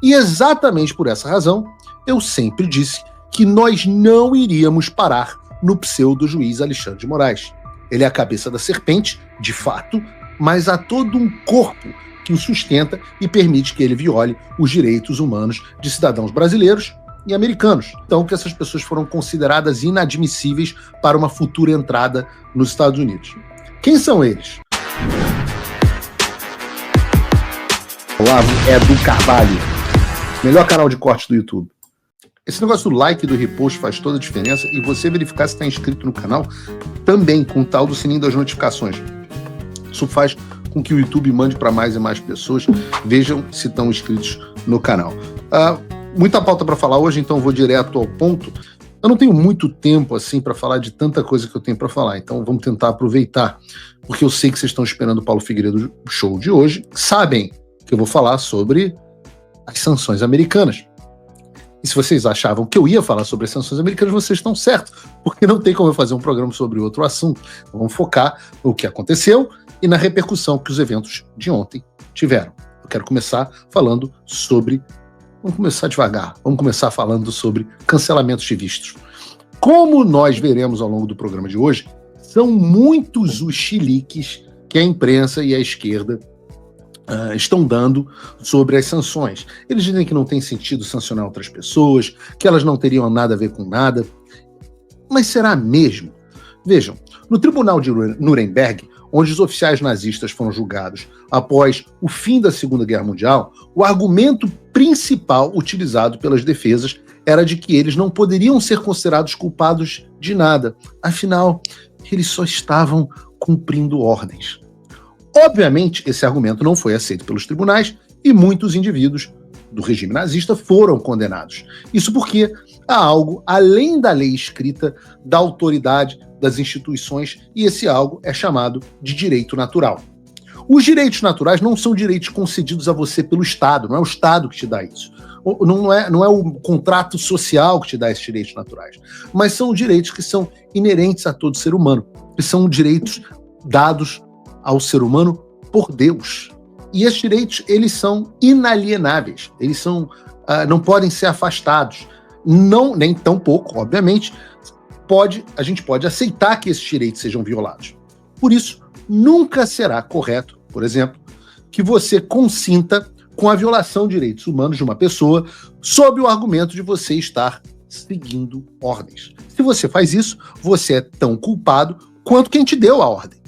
E exatamente por essa razão, eu sempre disse que nós não iríamos parar no pseudo-juiz Alexandre de Moraes. Ele é a cabeça da serpente, de fato, mas há todo um corpo que o sustenta e permite que ele viole os direitos humanos de cidadãos brasileiros e americanos. Então, que essas pessoas foram consideradas inadmissíveis para uma futura entrada nos Estados Unidos. Quem são eles? Olavo Edu Carvalho, melhor canal de corte do YouTube. Esse negócio do like e do repost faz toda a diferença, e você verificar se está inscrito no canal também, com o tal do sininho das notificações. Isso faz com que o YouTube mande para mais e mais pessoas, vejam se estão inscritos no canal. Muita pauta para falar hoje, então eu vou direto ao ponto. Eu não tenho muito tempo assim para falar de tanta coisa que eu tenho para falar, então vamos tentar aproveitar, porque eu sei que vocês estão esperando o Paulo Figueiredo show de hoje, sabem que eu vou falar sobre as sanções americanas. E se vocês achavam que eu ia falar sobre as sanções americanas, vocês estão certos, porque não tem como eu fazer um programa sobre outro assunto. Então, vamos focar no que aconteceu e na repercussão que os eventos de ontem tiveram. Eu quero começar falando sobre... Vamos começar devagar. Vamos começar falando sobre cancelamentos de vistos. Como nós veremos ao longo do programa de hoje, são muitos os chiliques que a imprensa e a esquerda estão dando sobre as sanções. Eles dizem que não tem sentido sancionar outras pessoas, que elas não teriam nada a ver com nada. Mas será mesmo? Vejam, no Tribunal de Nuremberg, onde os oficiais nazistas foram julgados após o fim da Segunda Guerra Mundial, o argumento principal utilizado pelas defesas era de que eles não poderiam ser considerados culpados de nada. Afinal, eles só estavam cumprindo ordens. Obviamente, esse argumento não foi aceito pelos tribunais e muitos indivíduos do regime nazista foram condenados. Isso porque há algo além da lei escrita, da autoridade, das instituições, e esse algo é chamado de direito natural. Os direitos naturais não são direitos concedidos a você pelo Estado, não é o Estado que te dá isso. Não é o contrato social que te dá esses direitos naturais, mas são direitos que são inerentes a todo ser humano, que são direitos dados ao ser humano por Deus. E esses direitos, eles são inalienáveis, eles são, não podem ser afastados, não, nem tão pouco, obviamente, a gente pode aceitar que esses direitos sejam violados. Por isso, nunca será correto, por exemplo, que você consinta com a violação de direitos humanos de uma pessoa sob o argumento de você estar seguindo ordens. Se você faz isso, você é tão culpado quanto quem te deu a ordem.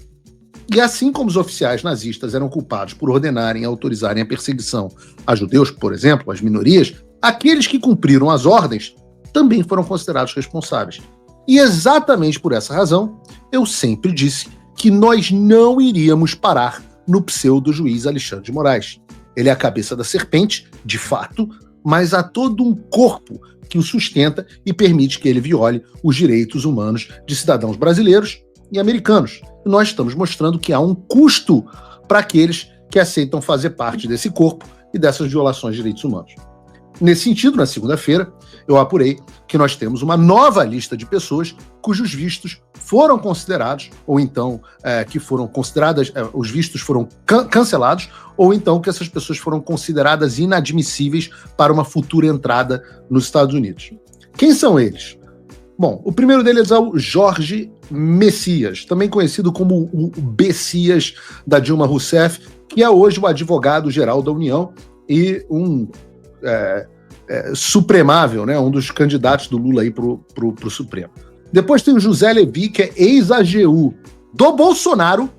E assim como os oficiais nazistas eram culpados por ordenarem e autorizarem a perseguição a judeus, por exemplo, as minorias, aqueles que cumpriram as ordens também foram considerados responsáveis. E exatamente por essa razão, eu sempre disse que nós não iríamos parar no pseudo-juiz Alexandre de Moraes. Ele é a cabeça da serpente, de fato, mas há todo um corpo que o sustenta e permite que ele viole os direitos humanos de cidadãos brasileiros e americanos. E nós estamos mostrando que há um custo para aqueles que aceitam fazer parte desse corpo e dessas violações de direitos humanos. Nesse sentido, na segunda-feira, eu apurei que nós temos uma nova lista de pessoas cujos vistos foram considerados, ou então que foram consideradas, os vistos foram cancelados, ou então que essas pessoas foram consideradas inadmissíveis para uma futura entrada nos Estados Unidos. Quem são eles? Bom, o primeiro deles é o Jorge Messias, também conhecido como o Bessias da Dilma Rousseff, que é hoje o advogado-geral da União e um supremável, né, um dos candidatos do Lula aí pro Supremo. Depois tem o José Levi, que é ex-AGU do Bolsonaro,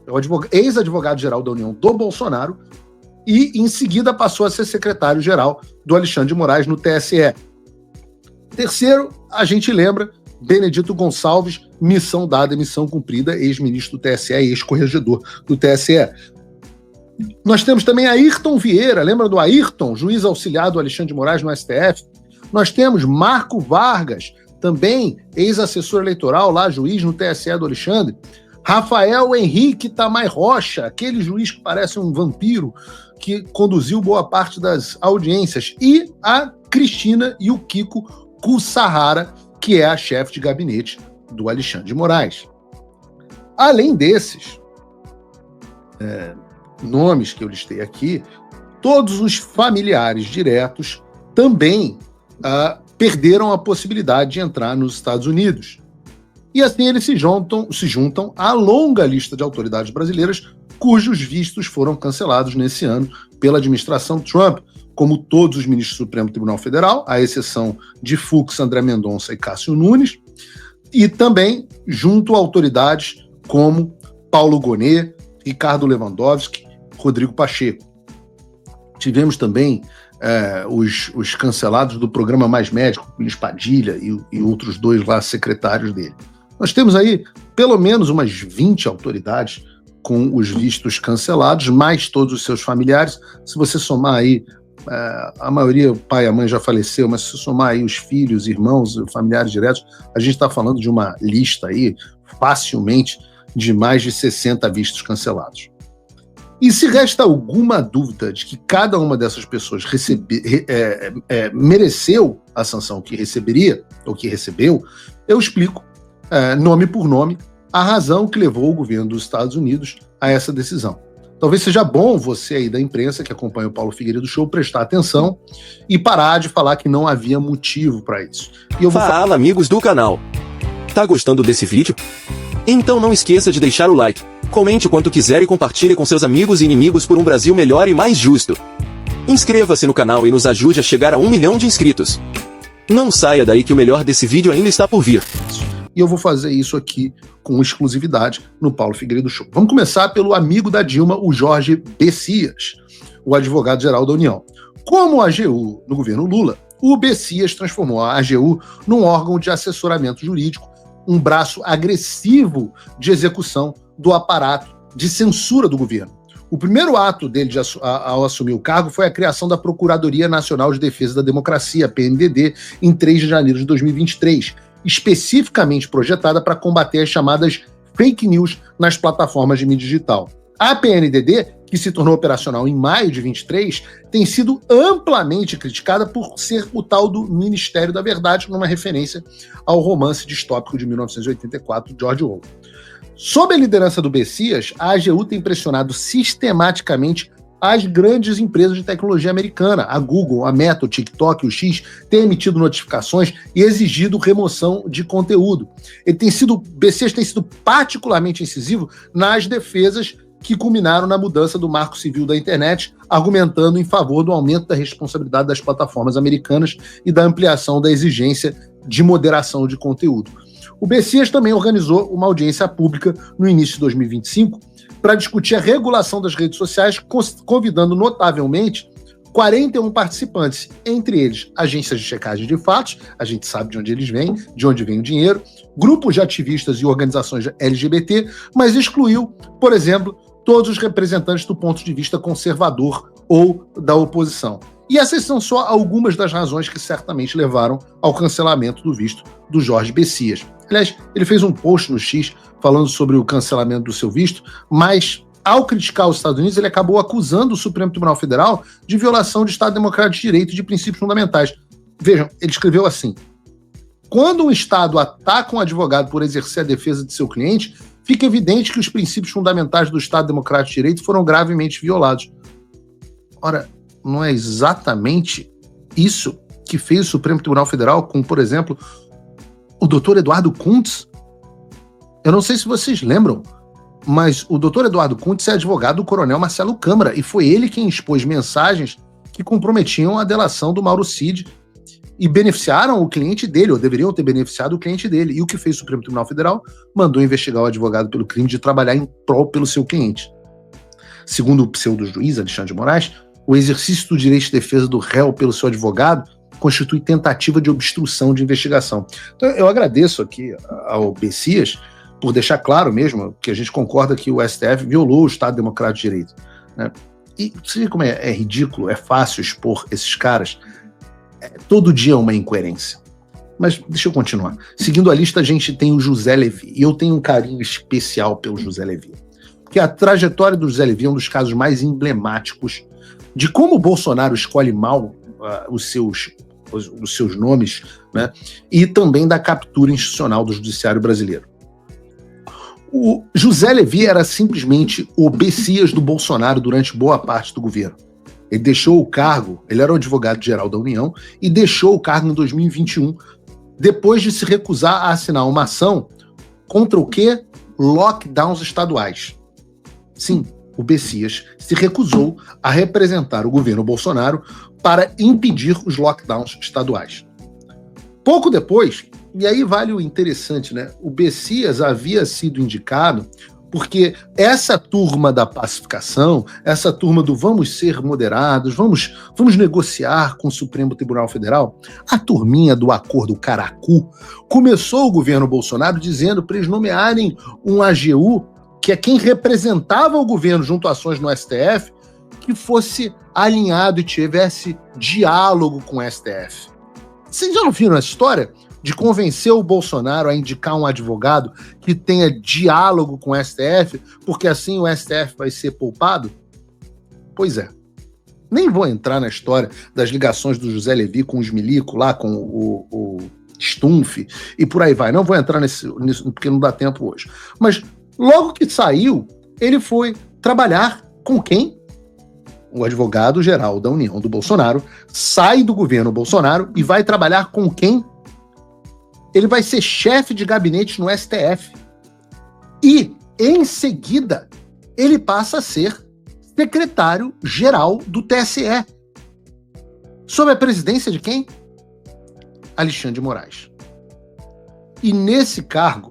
é o ex-advogado-geral da União do Bolsonaro, e em seguida passou a ser secretário-geral do Alexandre de Moraes no TSE. Terceiro, a gente lembra, Benedito Gonçalves, missão dada, missão cumprida, ex-ministro do TSE e ex-corregedor do TSE. Nós temos também Ayrton Vieira, lembra do Ayrton, juiz auxiliar do Alexandre de Moraes no STF? Nós temos Marco Vargas, também ex-assessor eleitoral lá, juiz no TSE do Alexandre. Rafael Henrique Tamay Rocha, aquele juiz que parece um vampiro, que conduziu boa parte das audiências. E a Cristina e o Kiko Kussahara, que é a chefe de gabinete do Alexandre de Moraes. Além desses nomes que eu listei aqui, todos os familiares diretos também perderam a possibilidade de entrar nos Estados Unidos. E assim eles se juntam à longa lista de autoridades brasileiras cujos vistos foram cancelados nesse ano pela administração Trump, como todos os ministros do Supremo Tribunal Federal, à exceção de Fux, André Mendonça e Cássio Nunes, e também junto a autoridades como Paulo Gonet, Ricardo Lewandowski, Rodrigo Pacheco. Tivemos também os cancelados do programa Mais Médico, Luiz Padilha e outros dois lá secretários dele. Nós temos aí pelo menos umas 20 autoridades com os vistos cancelados, mais todos os seus familiares. Se você somar aí, a maioria, o pai e a mãe já faleceu, mas se somar aí os filhos, irmãos, familiares diretos, a gente está falando de uma lista aí, facilmente, de mais de 60 vistos cancelados. E se resta alguma dúvida de que cada uma dessas pessoas mereceu a sanção que receberia, ou que recebeu, eu explico, nome por nome, a razão que levou o governo dos Estados Unidos a essa decisão. Talvez seja bom você aí da imprensa que acompanha o Paulo Figueiredo Show prestar atenção e parar de falar que não havia motivo para isso. Fala, amigos do canal. Tá gostando desse vídeo? Então não esqueça de deixar o like, comente o quanto quiser e compartilhe com seus amigos e inimigos por um Brasil melhor e mais justo. Inscreva-se no canal e nos ajude a chegar a 1 milhão de inscritos. Não saia daí que o melhor desse vídeo ainda está por vir. E eu vou fazer isso aqui com exclusividade no Paulo Figueiredo Show. Vamos começar pelo amigo da Dilma, o Jorge Bessias, o advogado-geral da União. Como a AGU no governo Lula, o Bessias transformou a AGU num órgão de assessoramento jurídico, um braço agressivo de execução do aparato de censura do governo. O primeiro ato dele ao assumir o cargo foi a criação da Procuradoria Nacional de Defesa da Democracia, PNDD, em 3 de janeiro de 2023, especificamente projetada para combater as chamadas fake news nas plataformas de mídia digital. A PNDD, que se tornou operacional em maio de 23, tem sido amplamente criticada por ser o tal do Ministério da Verdade, numa referência ao romance distópico de 1984 de George Orwell. Sob a liderança do Bessias, a AGU tem pressionado sistematicamente as grandes empresas de tecnologia americana, a Google, a Meta, o TikTok, o X, têm emitido notificações e exigido remoção de conteúdo. Bessias tem sido particularmente incisivo nas defesas que culminaram na mudança do Marco Civil da Internet, argumentando em favor do aumento da responsabilidade das plataformas americanas e da ampliação da exigência de moderação de conteúdo. O Bessias também organizou uma audiência pública no início de 2025 para discutir a regulação das redes sociais, convidando notavelmente 41 participantes, entre eles agências de checagem de fatos, a gente sabe de onde eles vêm, de onde vem o dinheiro, grupos de ativistas e organizações LGBT, mas excluiu, por exemplo, todos os representantes do ponto de vista conservador ou da oposição. E essas são só algumas das razões que certamente levaram ao cancelamento do visto do Jorge Bessias. Aliás, ele fez um post no X falando sobre o cancelamento do seu visto, mas ao criticar os Estados Unidos, ele acabou acusando o Supremo Tribunal Federal de violação de Estado Democrático de Direito e de princípios fundamentais. Vejam, ele escreveu assim: quando um Estado ataca um advogado por exercer a defesa de seu cliente, fica evidente que os princípios fundamentais do Estado Democrático de Direito foram gravemente violados. Ora, não é exatamente isso que fez o Supremo Tribunal Federal com, por exemplo, o doutor Eduardo Kuntz? Eu não sei se vocês lembram, mas o doutor Eduardo Kuntz é advogado do coronel Marcelo Câmara e foi ele quem expôs mensagens que comprometiam a delação do Mauro Cid e beneficiaram o cliente dele, ou deveriam ter beneficiado o cliente dele. E o que fez o Supremo Tribunal Federal? Mandou investigar o advogado pelo crime de trabalhar em prol pelo seu cliente. Segundo o pseudo-juiz Alexandre de Moraes, o exercício do direito de defesa do réu pelo seu advogado constitui tentativa de obstrução de investigação. Então, eu agradeço aqui ao Bessias por deixar claro mesmo que a gente concorda que o STF violou o Estado Democrático de Direito, né? E você vê como é ridículo, é fácil expor esses caras. Todo dia é uma incoerência. Mas deixa eu continuar. Seguindo a lista, a gente tem o José Levi. E eu tenho um carinho especial pelo José Levi. Porque a trajetória do José Levi é um dos casos mais emblemáticos de como o Bolsonaro escolhe mal os seus nomes, né? E também da captura institucional do judiciário brasileiro. O José Levi era simplesmente o Bessias do Bolsonaro durante boa parte do governo. Ele deixou o cargo, ele era o advogado-geral da União, e deixou o cargo em 2021, depois de se recusar a assinar uma ação contra o quê? Lockdowns estaduais. Sim, o Bessias se recusou a representar o governo Bolsonaro para impedir os lockdowns estaduais. Pouco depois, e aí vale o interessante, né? O Bessias havia sido indicado porque essa turma da pacificação, essa turma do vamos ser moderados, vamos negociar com o Supremo Tribunal Federal, a turminha do acordo Caracu, começou o governo Bolsonaro dizendo para eles nomearem um AGU, que é quem representava o governo junto a ações no STF, que fosse alinhado e tivesse diálogo com o STF. Vocês já não viram essa história de convencer o Bolsonaro a indicar um advogado que tenha diálogo com o STF, porque assim o STF vai ser poupado? Pois é. Nem vou entrar na história das ligações do José Levi com os milico lá, com o Stumpf, e por aí vai. Não vou entrar nisso porque não dá tempo hoje. Mas logo que saiu, ele foi trabalhar com quem? O advogado-geral da União do Bolsonaro sai do governo Bolsonaro e vai trabalhar com quem? Ele vai ser chefe de gabinete no STF. E, em seguida, ele passa a ser secretário-geral do TSE. Sob a presidência de quem? Alexandre de Moraes. E nesse cargo,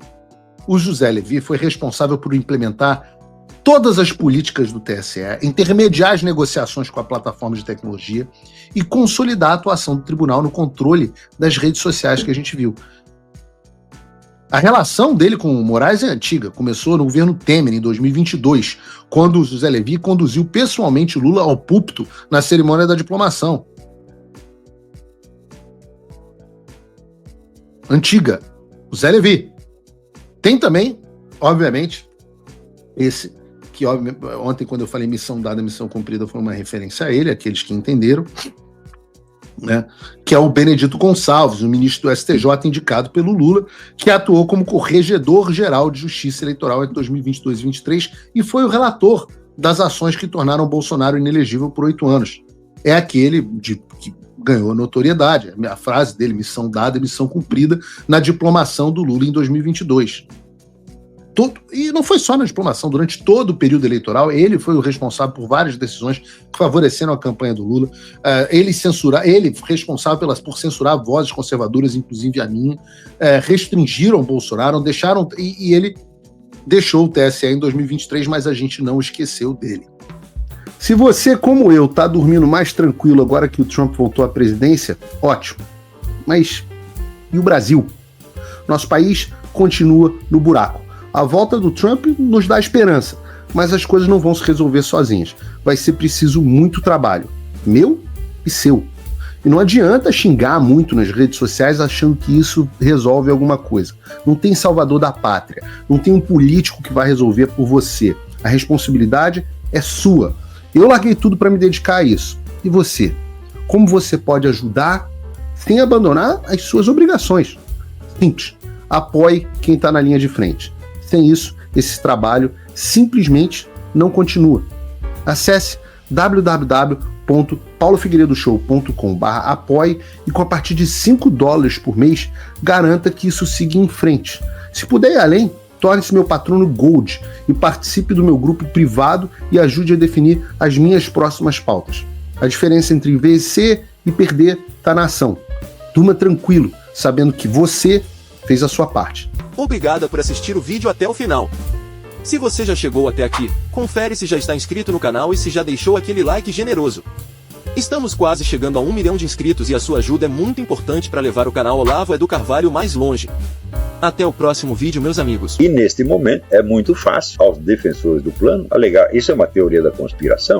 o José Levi foi responsável por implementar todas as políticas do TSE, intermediar as negociações com a plataforma de tecnologia e consolidar a atuação do tribunal no controle das redes sociais que a gente viu. A relação dele com o Moraes é antiga, começou no governo Temer, em 2022, quando o José Levi conduziu pessoalmente Lula ao púlpito na cerimônia da diplomação. Antiga, o José Levi. Tem também, obviamente, esse que ontem, quando eu falei missão dada, missão cumprida, foi uma referência a ele, aqueles que entenderam, né, que é o Benedito Gonçalves, o ministro do STJ indicado pelo Lula, que atuou como corregedor-geral de Justiça Eleitoral entre 2022 e 2023 e foi o relator das ações que tornaram Bolsonaro inelegível por 8 anos. É aquele que ganhou notoriedade, a frase dele, missão dada, missão cumprida, na diplomação do Lula em 2022. E não foi só na diplomação, durante todo o período eleitoral, ele foi o responsável por várias decisões que favoreceram a campanha do Lula. Ele responsável por censurar vozes conservadoras, inclusive a minha, restringiram o Bolsonaro, e ele deixou o TSE em 2023, mas a gente não esqueceu dele. Se você, como eu, está dormindo mais tranquilo agora que o Trump voltou à presidência, ótimo. Mas e o Brasil? Nosso país continua no buraco. A volta do Trump nos dá esperança, mas as coisas não vão se resolver sozinhas. Vai ser preciso muito trabalho, meu e seu. E não adianta xingar muito nas redes sociais achando que isso resolve alguma coisa. Não tem salvador da pátria, não tem um político que vai resolver por você. A responsabilidade é sua. Eu larguei tudo para me dedicar a isso. E você? Como você pode ajudar sem abandonar as suas obrigações? Simples. Apoie quem está na linha de frente. Sem isso, esse trabalho simplesmente não continua. Acesse www.paulofigueiredoshow.com/apoie e com a partir de $5 por mês, garanta que isso siga em frente. Se puder ir além, torne-se meu patrono Gold e participe do meu grupo privado e ajude a definir as minhas próximas pautas. A diferença entre vencer e perder está na ação. Durma tranquilo, sabendo que você fez a sua parte. Obrigada por assistir o vídeo até o final. Se você já chegou até aqui, confere se já está inscrito no canal e se já deixou aquele like generoso. Estamos quase chegando a 1 milhão de inscritos e a sua ajuda é muito importante para levar o canal Olavo Edu Carvalho mais longe. Até o próximo vídeo, meus amigos. E neste momento é muito fácil aos defensores do plano alegar isso é uma teoria da conspiração.